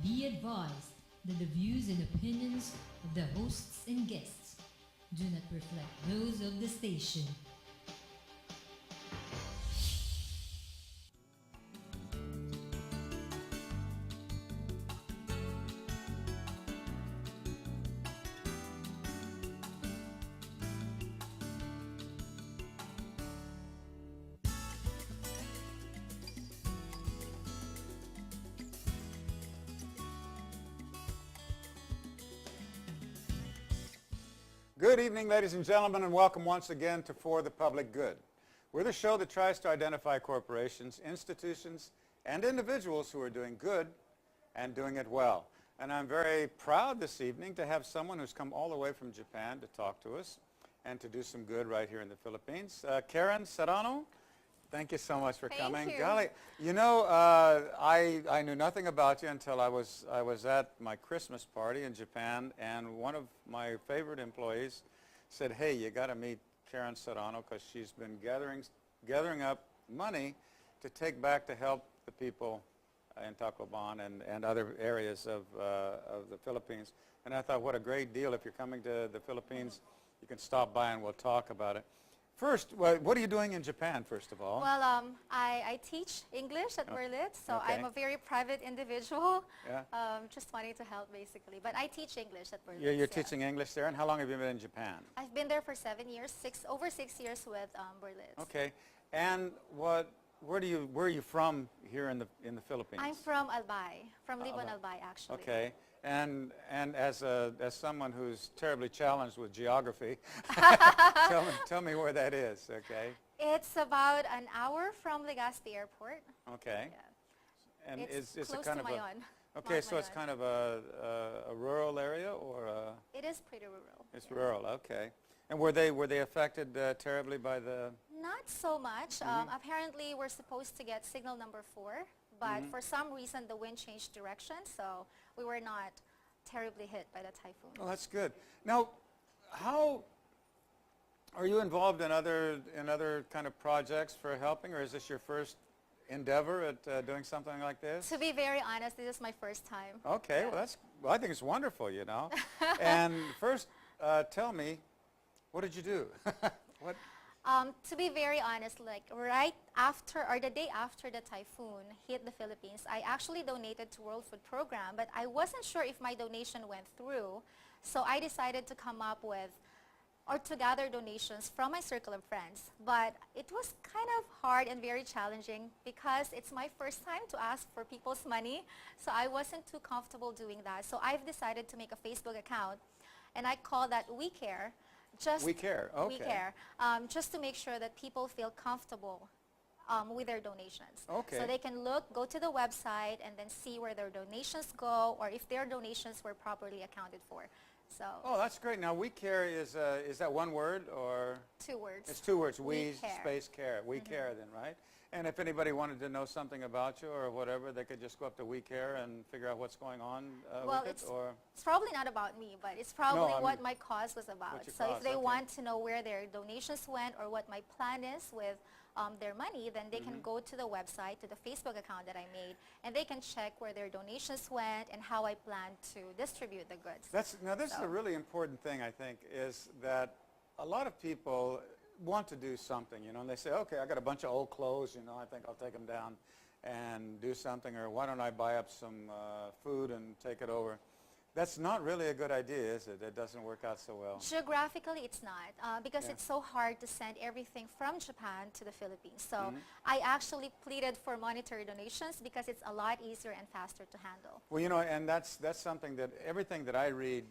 Be advised that the views and opinions of the hosts and guests do not reflect those of the station. Good evening, ladies and gentlemen, and welcome once again to For the Public Good. We're the show that tries to identify corporations, institutions, and individuals who are doing good and doing it well. And I'm very proud this evening to have someone who's come all the way from Japan to talk to us and to do some good right here in the Philippines. Karen Serrano, thank you so much for coming. Thank you. Golly, you know, I knew nothing about you until I was at my Christmas party in Japan, and one of my favorite employees said, "Hey, you got to meet Karen Serrano because she's been gathering up money to take back to help the people in Tacloban and other areas of the Philippines." And I thought, what a great deal! If you're coming to the Philippines, you can stop by and we'll talk about it. First, what are you doing in Japan, first of all? Well, I teach English at Brouhard, so Okay. I'm a very private individual, Yeah. just wanting to help basically. But I teach English at Brouhard. You're teaching English there, and how long have you been in Japan? I've been there for 7 years, over 6 years with Brouhard. Okay, and where are you from here in the Philippines? I'm from Albay, from Libon, Albay actually. Okay, and as someone who's terribly challenged with geography, tell me where that is. Okay. It's about an hour from Legazpi Airport. Okay. Yeah. And It's is close it kind to of Mayon. okay? Mount So it's Mayon. kind of a rural area, or It is pretty rural. it's rural. Okay. And were they affected terribly by the? Not so much. Apparently, we're supposed to get signal number 4, but for some reason, the wind changed direction, so we were not terribly hit by the typhoon. Oh, that's good. Now, how are you involved in other kind of projects for helping, or is this your first endeavor at doing something like this? To be very honest, this is my first time. Okay, Yeah. well, I think it's wonderful, you know. And first, tell me, what did you do? What? To be very honest, like right after or the day after the typhoon hit the Philippines, I actually donated to World Food Program, but I wasn't sure if my donation went through. So I decided to come up with or to gather donations from my circle of friends. But it was kind of hard and very challenging because it's my first time to ask for people's money. So I wasn't too comfortable doing that. So I've decided to make a Facebook account, and I call that We Care. We Care, okay. We Care, just to make sure that people feel comfortable with their donations. Okay. So they can go to the website and then see where their donations go, or if their donations were properly accounted for. So. Oh, that's great. Now, We Care is that one word, or? 2 words. It's 2 words. We Care. Space care. We Care then, right? And if anybody wanted to know something about you or whatever, they could just go up to We Care and figure out what's going on with it, or? It's probably not about me, but it's probably I what mean, my cause was about. your So cause, if they okay. want to know where their donations went or what my plan is with their money, then they can go to the website, to the Facebook account that I made, and they can check where their donations went and how I plan to distribute the goods. Now, this is a really important thing, I think, is that a lot of people want to do something, you know, and they say, okay, I got a bunch of old clothes, you know, I think I'll take them down and do something, or why don't I buy up some food and take it over. That's not really a good idea, is it? It doesn't work out so well. Geographically, it's not because it's so hard to send everything from Japan to the Philippines. So I actually pleaded for monetary donations because it's a lot easier and faster to handle. Well, you know, and that's something that everything that I read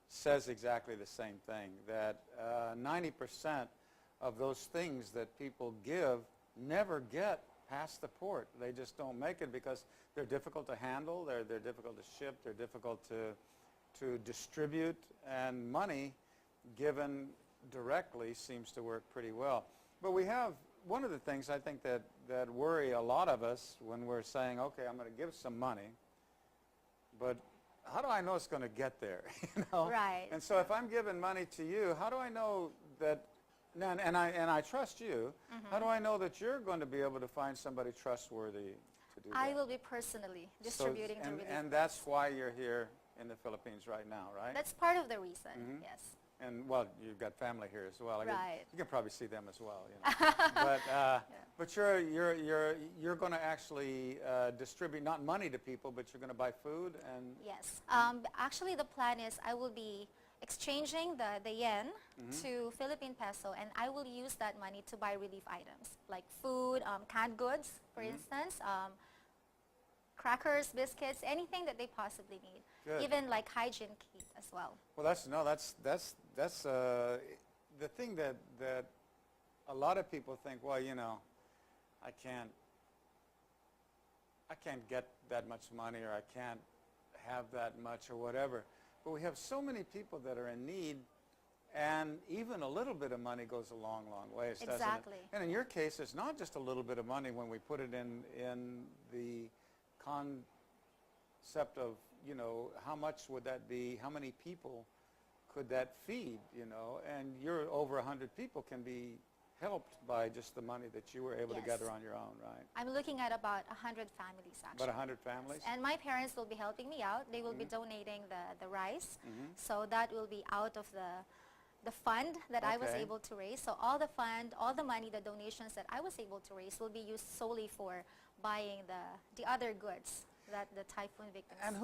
says exactly the same thing, that 90% of those things that people give never get past the port. They just don't make it because they're difficult to handle, they're difficult to ship, they're difficult to distribute, and money given directly seems to work pretty well. But we have one of the things I think that worry a lot of us when we're saying, okay, I'm going to give some money, but how do I know it's going to get there? You know? Right. And so if I'm giving money to you, how do I know that? And I trust you. How do I know that you're going to be able to find somebody trustworthy to do I that? will be personally distributing So, to relief and goods. that's why you're here in the Philippines right now, right? That's part of the reason, Mhm. yes. And well, you've got family here as well. Right. You can probably see them as well, you know. But but you're going to actually distribute not money to people, but you're going to buy food and. Yes. Actually, the plan is I will be exchanging the yen to Philippine peso, and I will use that money to buy relief items like food, canned goods, for instance, crackers, biscuits, anything that they possibly need. Good. Even like hygiene kit as well. Well, that's the thing that a lot of people think. Well, you know, I can't get that much money, or I can't have that much, or whatever. But we have so many people that are in need, and even a little bit of money goes a long, long ways, doesn't it? Exactly. And in your case, it's not just a little bit of money when we put it in the concept of, you know, how much would that be, how many people could that feed, you know, and you're over 100 people can be helped by just the money that you were able to Yes. gather on your own, right? I'm looking at about 100 families actually. About 100 families? And my parents will be helping me out. They will be donating the rice. So that will be out of the fund that I was Okay. able to raise. So all the fund, all the money, the donations that I was able to raise will be used solely for buying the other goods that the typhoon victims And need.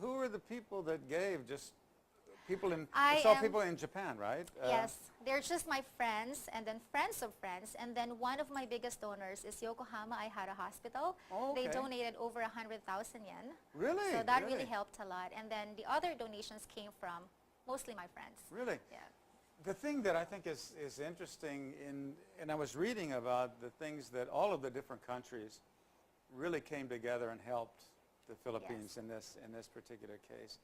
who are the people that gave? Just people in, I it's all am- people in Japan, right? Yes, they're just my friends and then friends of friends. And then one of my biggest donors is Yokohama Aihara Hospital. Oh, They okay. donated over 100,000 yen. Really? So that really helped a lot. And then the other donations came from mostly my friends. Really? Yeah. The thing that I think is interesting, and I was reading about the things that all of the different countries really came together and helped the Philippines in this particular case.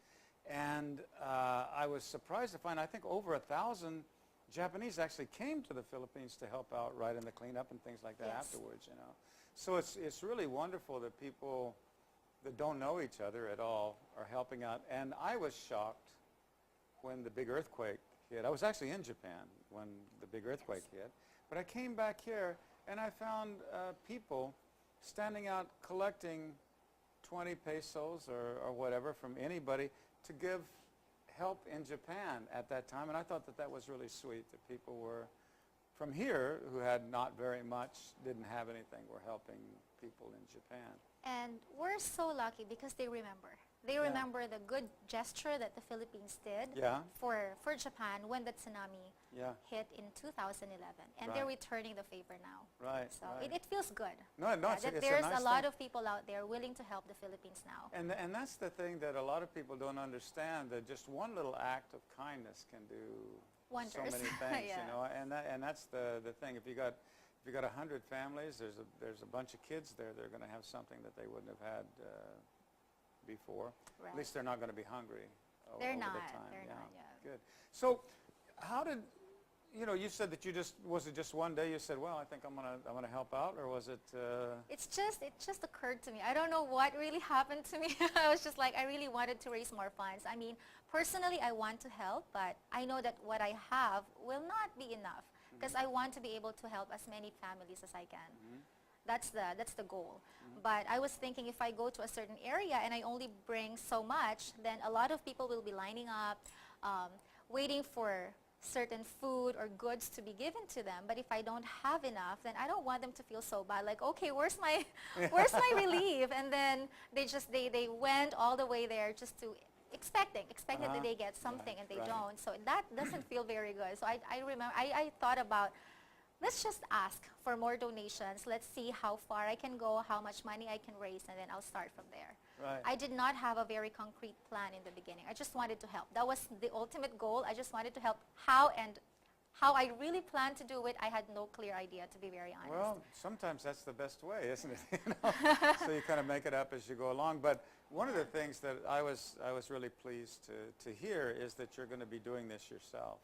And I was surprised to find, I think over 1,000 Japanese actually came to the Philippines to help out right in the cleanup and things like that Yes. afterwards, you know. So it's really wonderful that people that don't know each other at all are helping out. And I was shocked when the big earthquake hit. I was actually in Japan when the big earthquake hit. But I came back here and I found people standing out collecting 20 pesos or whatever from anybody to give help in Japan at that time. And I thought that that was really sweet, that people were from here who had not very much, didn't have anything, were helping people in Japan. And we're so lucky because they remember. They remember the good gesture that the Philippines did Yeah. for Japan when the tsunami Yeah. hit in 2011. And they're Right. returning the favor now. Right. So right. it feels good. No, it's that a there's nice a lot thing. of people out there willing to help the Philippines now. And that's the thing that a lot of people don't understand, that just one little act of kindness can do so Wonders. many things, Yeah. you know. And that's the thing. If you got 100 families, there's a bunch of kids there. They're going to have something that they wouldn't have had before. Right. At least they're not going to be hungry They're over not. the time. They're not, yeah. Good. So, how did you said that was it just one day you said, well, I think I'm gonna help out, or was it? It just occurred to me. I don't know what really happened to me. I was just like, I really wanted to raise more funds. I mean, personally, I want to help, but I know that what I have will not be enough because I want to be able to help as many families as I can. That's the goal. But I was thinking if I go to a certain area and I only bring so much, then a lot of people will be lining up, waiting for certain food or goods to be given to them. But if I don't have enough, then I don't want them to feel so bad. Like, okay, where's my relief? And then they went all the way there just to expecting that they get something and they don't. So that doesn't feel very good. So I remember I thought about, let's just ask for more donations. Let's see how far I can go, how much money I can raise, and then I'll start from there. Right. I did not have a very concrete plan in the beginning. I just wanted to help. That was the ultimate goal. I just wanted to help. How I really planned to do it, I had no clear idea, to be very honest. Well, sometimes that's the best way, isn't it? You know? So you kind of make it up as you go along. But one of the things that I was really pleased to hear is that you're going to be doing this yourself.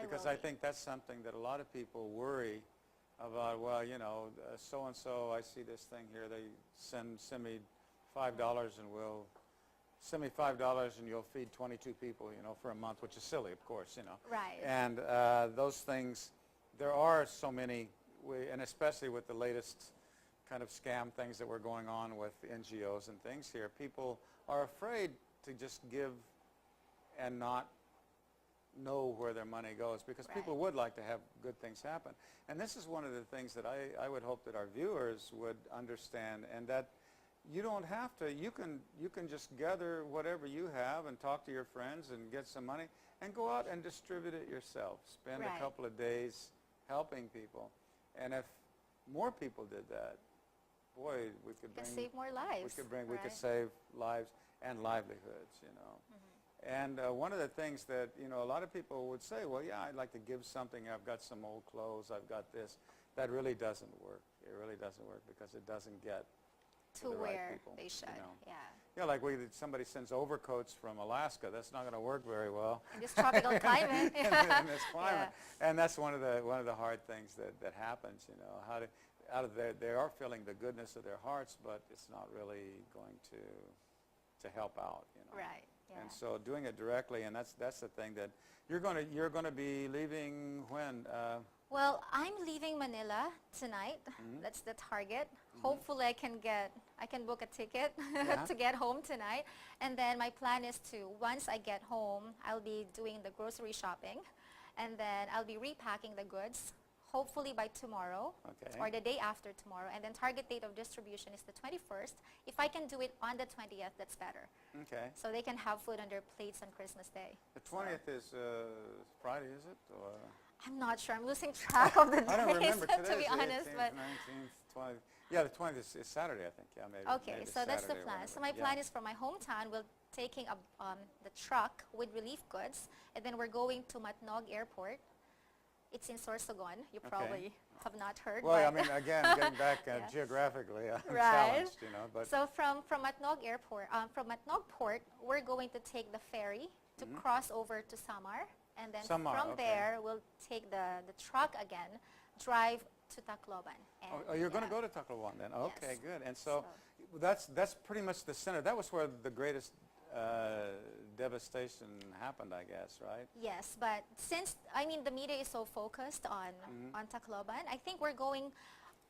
Because I think that's something that a lot of people worry about. Well, you know, so-and-so, I see this thing here, they send me $5 and will send me $5 and you'll feed 22 people, you know, for a month, which is silly, of course, you know. Right. And those things, there are so many, and especially with the latest kind of scam things that were going on with NGOs and things here, people are afraid to just give and not know where their money goes, because people would like to have good things happen. And this is one of the things that I would hope that our viewers would understand, and that you don't have to, you can just gather whatever you have and talk to your friends and get some money and go out and distribute it yourself. Spend a couple of days helping people. And if more people did that, boy, we could save more lives. We could save lives and livelihoods, you know. And one of the things that, you know, a lot of people would say, well, yeah, I'd like to give something. I've got some old clothes. I've got this. That really doesn't work. It really doesn't work, because it doesn't get to the where right people, they should. You know. Yeah. Yeah, like somebody sends overcoats from Alaska. That's not going to work very well. In this tropical climate. in this climate. And that's one of the hard things that happens, you know. Out of they are feeling the goodness of their hearts, but it's not really going to help out, you know. Right. Yeah. And so doing it directly, and that's the thing that you're going to be leaving when. Well, I'm leaving Manila tonight. That's the target. Hopefully I can book a ticket to get home tonight. And then my plan is to, once I get home, I'll be doing the grocery shopping, and then I'll be repacking the goods, hopefully by tomorrow or the day after tomorrow. And then target date of distribution is the 21st. If I can do it on the 20th, that's better. Okay. So they can have food on their plates on Christmas Day. The 20th is Friday, is it? Or? I'm not sure. I'm losing track of the days, I don't remember. to be honest. 18th, But 19th, 20th. Yeah, the 20th is Saturday, I think. Yeah, maybe. okay, maybe so that's the Saturday or plan. whatever. So my plan is from my hometown, we're taking the truck with relief goods, and then we're going to Matnog Airport. It's in Sorsogon. You probably have not heard. Well, I mean, again, getting back geographically, I'm challenged, you know. But so from Matnog Airport, from Matnog Port, we're going to take the ferry to cross over to Samar, and then from there we'll take the truck again, drive to Tacloban. And you're going to go to Tacloban then? Okay, Yes. good. And so that's pretty much the center. That was where the greatest devastation happened, I guess, right? Yes, but since, I mean, the media is so focused on Tacloban, I think we're going,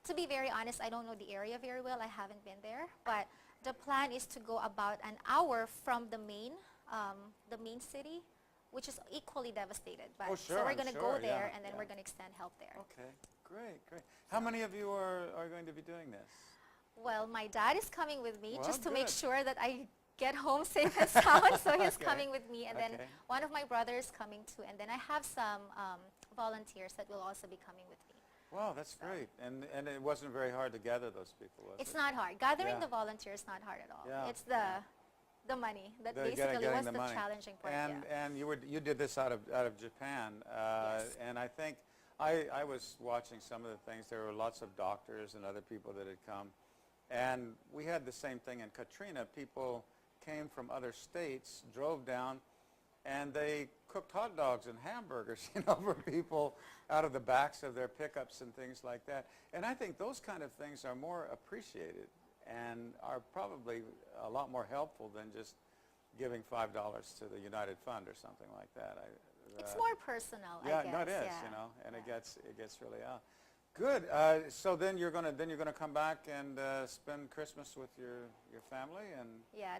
to be very honest, I don't know the area very well. I haven't been there. But the plan is to go about an hour from the main city, which is equally devastated. But so we're going to go there, and then we're going to extend help there. Okay, great. How many of you are going to be doing this? Well, my dad is coming with me, Well, just to good. make sure that I get home safe and sound. So he's coming with me, and then one of my brothers coming too, and then I have some volunteers that will also be coming with me. Wow, that's great. And it wasn't very hard to gather those people, was it? It's not hard. Gathering the volunteers is not hard at all. Yeah. It's the money that basically was the challenging part. And you did this out of Japan, and I think I was watching some of the things. There were lots of doctors and other people that had come, and we had the same thing in Katrina. People came from other states, drove down, and they cooked hot dogs and hamburgers, you know, for people out of the backs of their pickups and things like that. And I think those kind of things are more appreciated and are probably a lot more helpful than just giving $5 to the United Fund or something like that. It's more personal, I guess. Yeah, no, it is, you know, and it gets really out. Good. So then you're gonna come back and spend Christmas with your family, and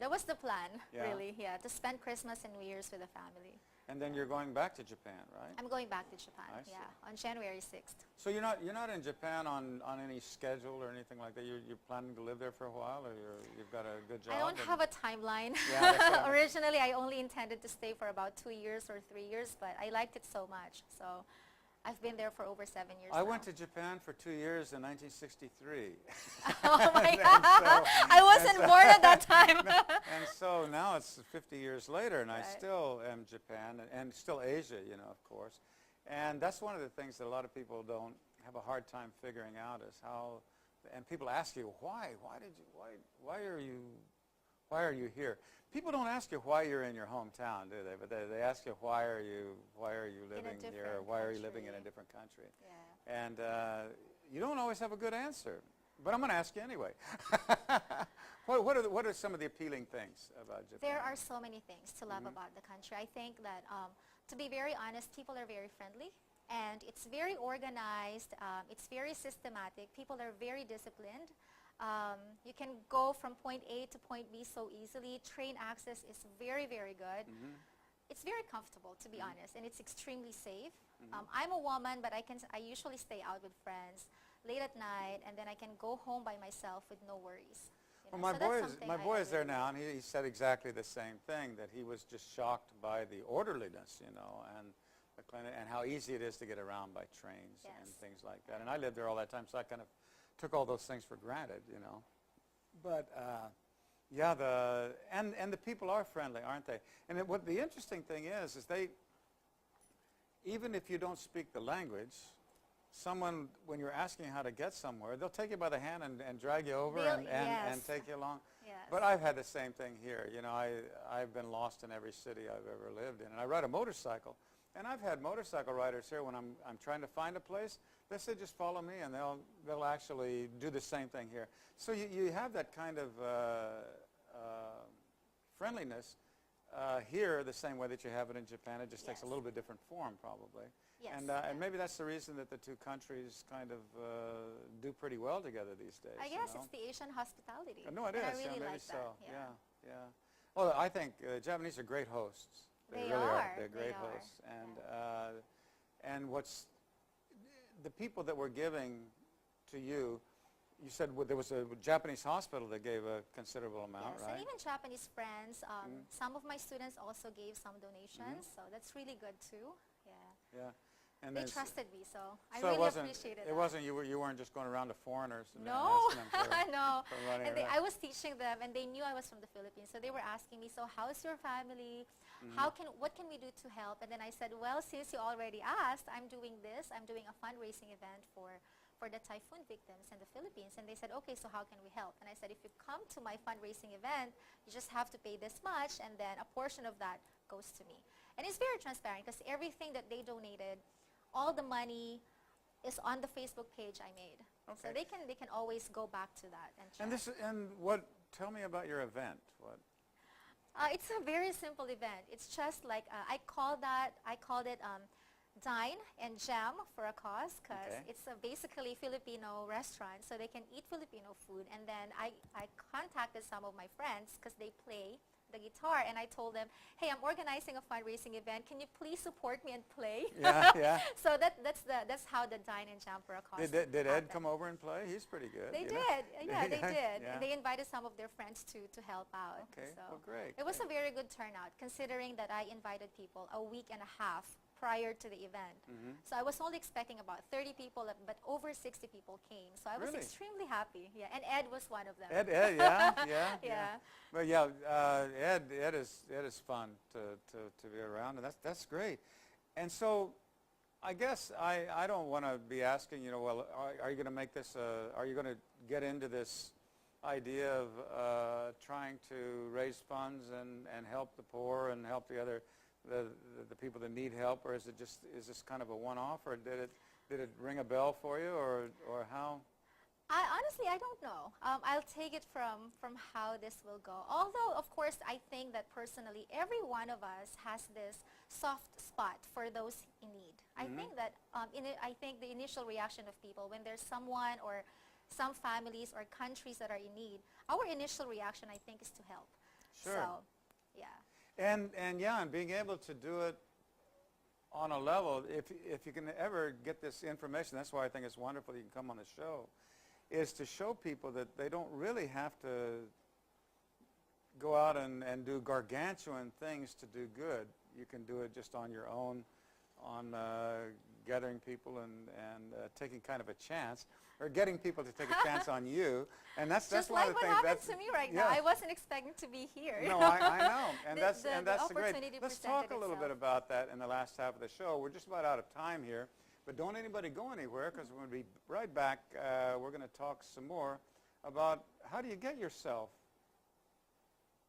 that was the plan, really. Yeah, to spend Christmas and New Year's with the family. And then you're going back to Japan, right? I'm going back to Japan. I see. On January 6th. So you're not in Japan on any schedule or anything like that. You're planning to live there for a while, or you've got a good job. I don't have a timeline. Yeah, Originally, I only intended to stay for about 2 years or 3 years, but I liked it so much. So I've been there for over 7 years I now. went to Japan for 2 years in 1963. Oh my God! I wasn't born at that time. And so now it's 50 years later, and I still am Japan, and still Asia, you know, of course. And that's one of the things that a lot of people don't have a hard time figuring out is how. And people ask you why are you here? People don't ask you why you're in your hometown, do they? But they ask you why are you living here? Or why are you living in a different country? Yeah. And you don't always have a good answer. But I'm going to ask you anyway. What are some of the appealing things about Japan? There are so many things to love about the country. I think that, to be very honest, people are very friendly, and it's very organized. It's very systematic. People are very disciplined. You can go from point A to point B so easily. Train access is very, very good. It's very comfortable, to be honest, and it's extremely safe. I'm a woman, but I usually stay out with friends late at night, and then I can go home by myself with no worries. You Well, know, so that's something my I boy is there really now, and he said exactly the same thing, that he was just shocked by the orderliness, you know, and the clinic, and how easy it is to get around by trains and Yes. things like that. And I lived there all that time, so I kind of took all those things for granted, you know. But yeah, and the people are friendly, aren't they? And what the interesting thing is they, even if you don't speak the language, someone, when you're asking how to get somewhere, they'll take you by the hand and drag you over and Yes. take you along. Yes. But I've had the same thing here. You know, I've been lost in every city I've ever lived in. And I ride a motorcycle. And I've had motorcycle riders here when I'm trying to find a place. They say, just follow me, and they'll actually do the same thing here. So you have that kind of friendliness here the same way that you have it in Japan. It just takes a Yes. little bit different form, probably. Yes. And maybe that's the reason that the two countries kind of do pretty well together these days. I you guess know? it's the Asian hospitality. No, it and is. I really maybe like so. that. Yeah. Well, I think Japanese are great hosts. They really are. They're great They are. hosts. And what's the people that were giving to you? You said there was a Japanese hospital that gave a considerable amount, Yes, right? and even Japanese friends. Some of my students also gave some donations, so that's really good too. Yeah. Yeah. And They there's- trusted me, so I so really it wasn't. appreciated It that. wasn't you weren't just going around to foreigners and No, asking them for, no. for money. And right? I was teaching them, and they knew I was from the Philippines, so they were asking me, so how's your family? What can we do to help? And then I said, well, since you already asked, I'm doing this. I'm doing a fundraising event for the typhoon victims in the Philippines. And they said, okay, so how can we help? And I said, if you come to my fundraising event, you just have to pay this much, and then a portion of that goes to me. And it's very transparent, because everything that they donated, all the money is on the Facebook page I made. So Okay. they can always go back to that and check. And what? Tell me about your event. What? It's a very simple event. It's just like I called it Dine and Jam for a Cause, because Okay. it's a basically Filipino restaurant, so they can eat Filipino food. And then I contacted some of my friends, because they play the guitar, and I told them, hey, I'm organizing a fundraising event. Can you please support me and play? Yeah. So that's how the Dine and Jam for a Cause Did Ed happened. come over and play? He's pretty good. They you know? did. Yeah, they did. Yeah. And they invited some of their friends to help out. Okay, So well, great, It was great. a very good turnout, considering that I invited people a week and a half prior to the event. So I was only expecting about 30 people, but over 60 people came. So I was Really? extremely happy. Yeah, and Ed was one of them. Ed, yeah. Yeah. But yeah, Ed is fun to be around, and that's great. And so, I guess I don't want to be asking, you know, well, are you going to make this? Are you going to get into this idea of trying to raise funds and help the poor and help the people that need help, or is this kind of a one-off, or did it ring a bell for you, or how? Honestly, I don't know. I'll take it from how this will go. Although, of course, I think that personally, every one of us has this soft spot for those in need. I think that I think the initial reaction of people when there's someone or some families or countries that are in need, our initial reaction, I think, is to help. Sure. So, yeah. And being able to do it on a level, if you can ever get this information, that's why I think it's wonderful you can come on the show, is to show people that they don't really have to go out and do gargantuan things to do good. You can do it just on your own, on gathering people and taking kind of a chance, or getting people to take a chance on you. And that's Just one like of the what things. happened to me right now. yeah. I wasn't expecting to be here. No, I know, and The- that's the great. opportunity Let's talk a presented little bit itself. about that in the last half of the show. We're just about out of time here, but don't anybody go anywhere, because we're going to be right back. We're going to talk some more about how do you get yourself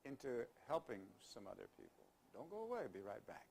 into helping some other people. Don't go away. Be right back.